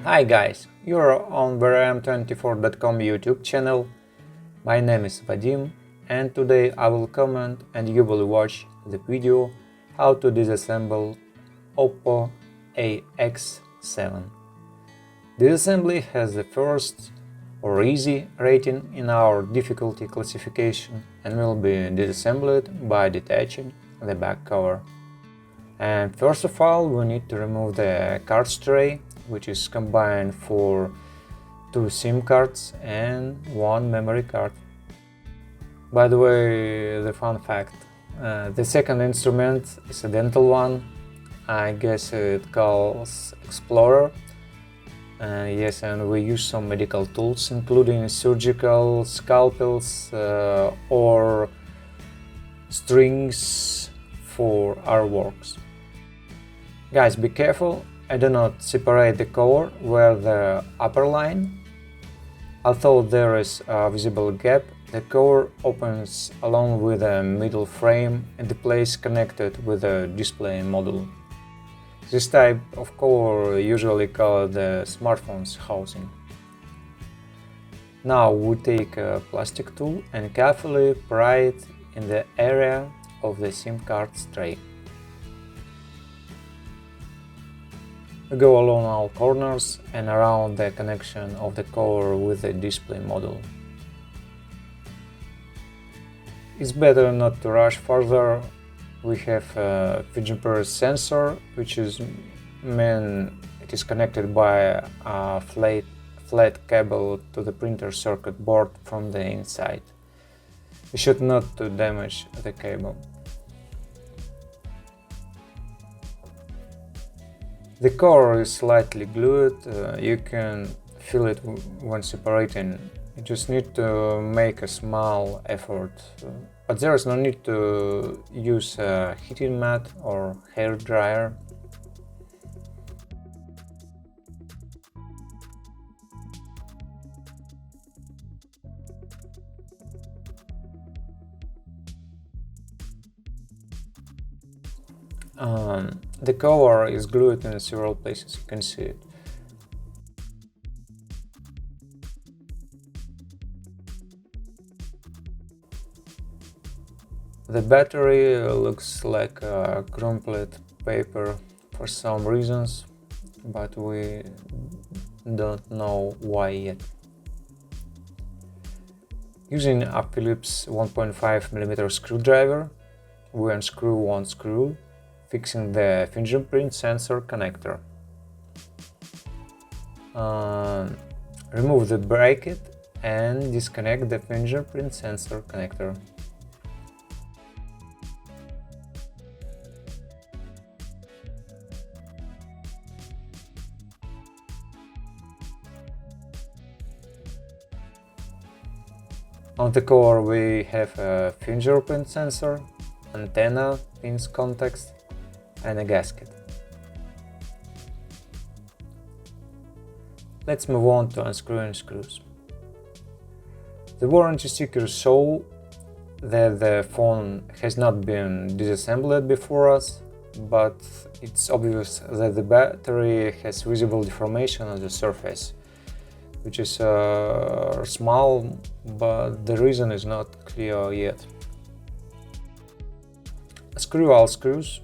Hi guys, you're on veram24.com YouTube channel. My name is Vadim and today I will comment and you will watch the video how to disassemble Oppo Ax7. Disassembly has the first or easy rating in our difficulty classification and will be disassembled by detaching the back cover. And first of all, we need to remove the card tray, which is combined for 2 SIM cards and 1 memory card. By the way, the fun fact, the second instrument is a dental one. I guess it calls Explorer. Yes, and we use some medical tools, including surgical scalpels or strings for our works. Guys, be careful and do not separate the cover where the upper line. Although there is a visible gap, the cover opens along with the middle frame and the place connected with the display module. This type of cover usually called the smartphone's housing. Now we take a plastic tool and carefully pry it in the area of the SIM card tray. We go along all corners and around the connection of the cover with the display module. It's better not to rush further. We have a fingerprint sensor, which is it is connected by a flat cable to the printer circuit board from the inside. We should not damage the cable. The cover is slightly glued, you can feel it when separating. You just need to make a small effort, but there is no need to use a heating mat or hair dryer. The cover is glued in several places, you can see it. The battery looks like a crumpled paper for some reasons, but we don't know why yet. Using a Phillips 1.5mm screwdriver, we unscrew one screw, fixing the fingerprint sensor connector. Remove the bracket and disconnect the fingerprint sensor connector. On the cover we have a fingerprint sensor, antenna, pins contacts and a gasket. Let's move on to unscrewing screws. The warranty stickers show that the phone has not been disassembled before us, but it's obvious that the battery has visible deformation on the surface, which is small, but the reason is not clear yet. Screw all screws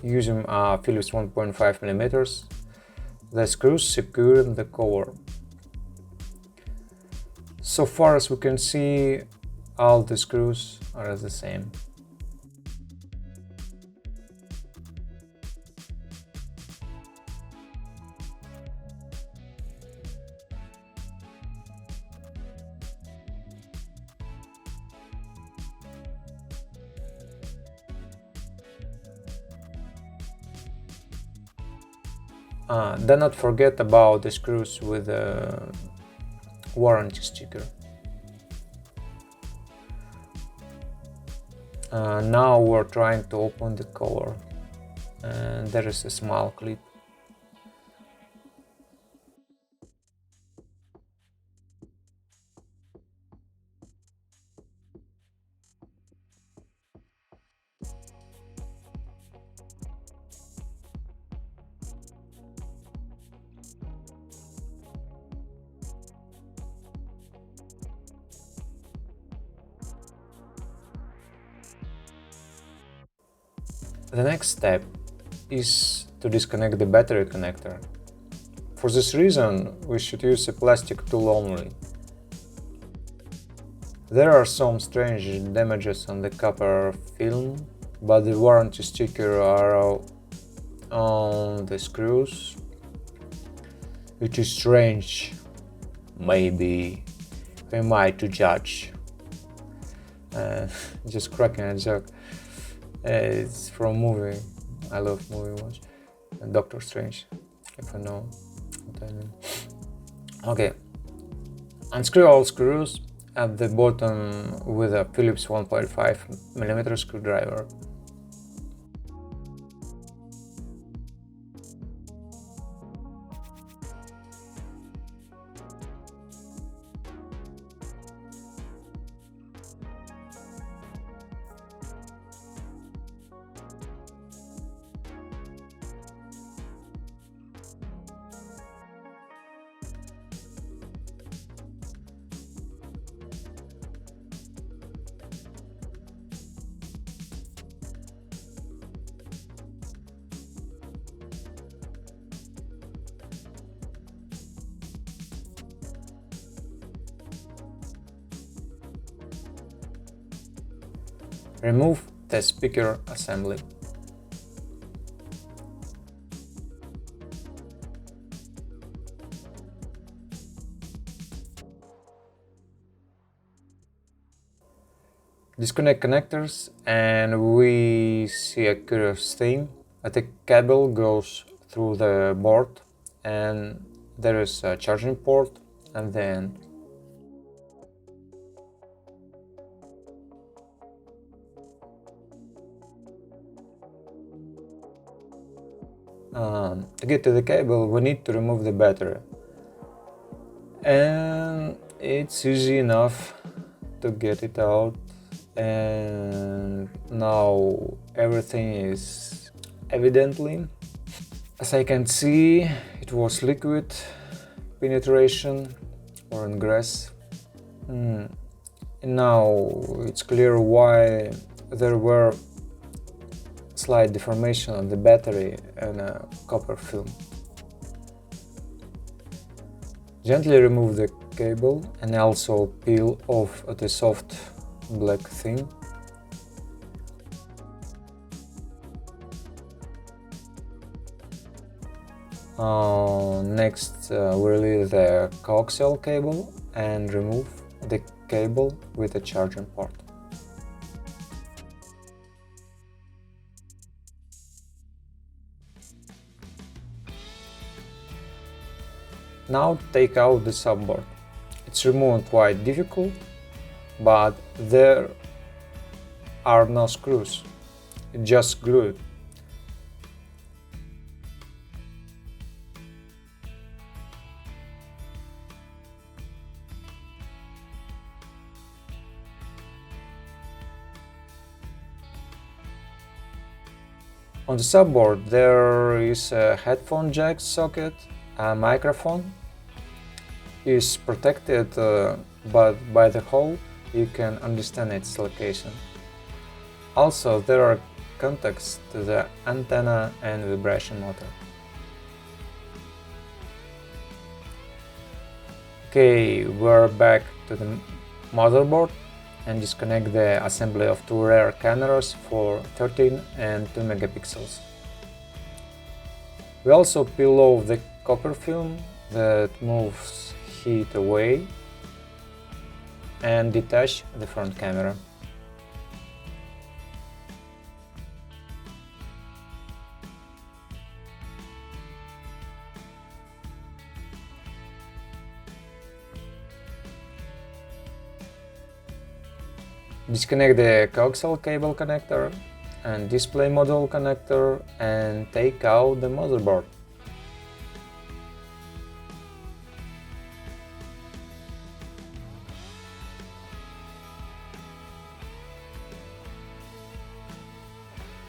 using a Phillips 1.5mm. The screws secure the cover. So far as we can see, all the screws are the same. Do not forget about the screws with the warranty sticker. Now we're trying to open the cover, and there is a small clip. The next step is to disconnect the battery connector. For this reason, we should use a plastic tool only. There are some strange damages on the copper film, but the warranty sticker are on the screws, which is strange. Maybe who am I to judge? Just cracking a joke. It's from movie. I love movie watch. Doctor Strange, if you know what I mean. Okay. Unscrew all screws at the bottom with a Phillips 1.5mm screwdriver. Remove the speaker assembly. Disconnect connectors and we see a curious thing. The cable goes through the board and there is a charging port and then to get to the cable we need to remove the battery, and it's easy enough to get it out, and now everything is evidently, as I can see, it was liquid penetration or ingress. And now it's clear why there were slight deformation on the battery and a copper film. Gently remove the cable and also peel off the soft black thing. Next we release the coaxial cable and remove the cable with the charging port. Now take out the subboard. It's removed quite difficult, but there are no screws, it's just glued. On the subboard there is a headphone jack socket, a microphone. Is protected, but by the hole you can understand its location. Also there are contacts to the antenna and vibration motor. Okay, we're back to the motherboard and disconnect the assembly of two rear cameras for 13 and 2 megapixels. We also peel off the copper film that moves heat away and detach the front camera. Disconnect the coaxial cable connector and display module connector and take out the motherboard.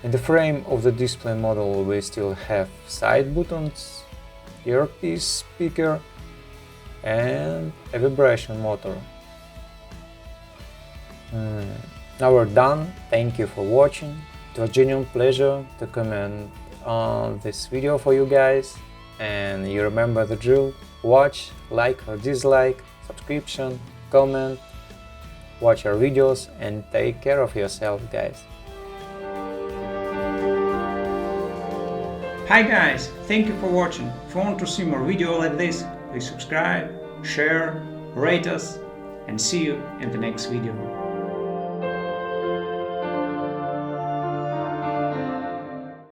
In the frame of the display module we still have side buttons, earpiece speaker and a vibration motor. Now we're done, thank you for watching. It was a genuine pleasure to comment on this video for you guys, and you remember the drill: watch, like or dislike, subscription, comment, watch our videos, and take care of yourself, guys. Hi guys, thank you for watching. If you want to see more videos like this, please subscribe, share, rate us, and see you in the next video.